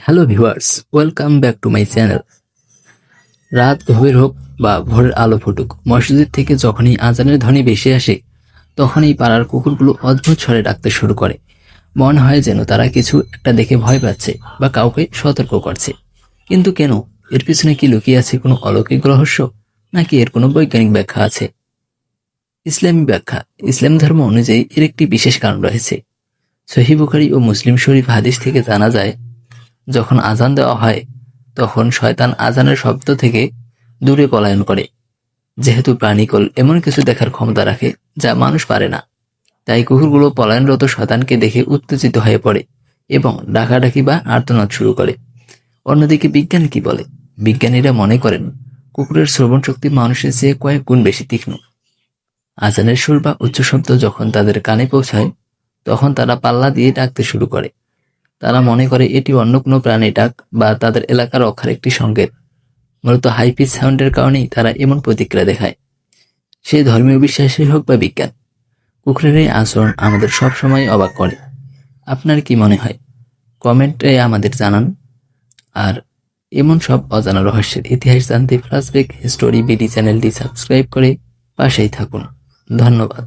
Hello viewers, welcome back to my channel. রাত গভীর হোক বা ভোরের আলো ফুটুক, মসজিদ থেকে যখনই আজানের ধ্বনি ভেসে আসে তখনই পাড়ার কুকুরগুলো অদ্ভুত স্বরে ডাকতে শুরু করে। মনে হয় যেন তারা কিছু একটা দেখে ভয় পাচ্ছে বা কাউকে সতর্ক করছে। কিন্তু কেন? এর পিছনে কি লুকিয়ে আছে কোনো অলৌকিক রহস্য, নাকি এর কোনো বৈজ্ঞানিক ব্যাখ্যা আছে? ইসলামী ব্যাখ্যা। ইসলাম ধর্ম অনুযায়ী এর একটি বিশেষ কারণ রয়েছে। সহিহ বুখারী ও মুসলিম শরীফ হাদিস থেকে জানা যায়, যখন আজান দেওয়া হয় তখন শয়তান আজানের শব্দ থেকে দূরে পলায়ন করে। যেহেতু প্রাণীকুল এমন কিছু দেখার ক্ষমতা রাখে যা মানুষ পারে না, তাই কুকুরগুলো পলায়নরত শয়তানকে দেখে উত্তেজিত হয়ে পড়ে এবং ডাকাডাকি বা আর্তনাদ শুরু করে। অন্যদিকে বিজ্ঞান কি বলে? বিজ্ঞানীরা মনে করেন কুকুরের শ্রবণ শক্তি মানুষের চেয়ে কয়েক গুণ বেশি তীক্ষ্ণ। আজানের সুর বা উচ্চ শব্দ যখন তাদের কানে পৌঁছায় তখন তারা পাল্লা দিয়ে ডাকতে শুরু করে। তারা মনে করে এটি অন্য কোনো প্রাণী ডাক বা তাদের এলাকার রক্ষার একটি সংকেত। মূলত হাই পিচ সাউন্ডের কারণেই তারা এমন প্রতিক্রিয়া দেখায়। সে ধর্মীয় বিশ্বাসই হোক বা বিজ্ঞান, কুকুরের এই আচরণ আমাদের সব সময় অবাক করে। আপনার কি মনে হয়? কমেন্টে আমাদের জানান। আর এমন সব অজানা রহস্যের ইতিহাস জানতে ফ্ল্যাশব্যাক হিস্টোরি বিডি চ্যানেলটি সাবস্ক্রাইব করে পাশেই থাকুন। ধন্যবাদ।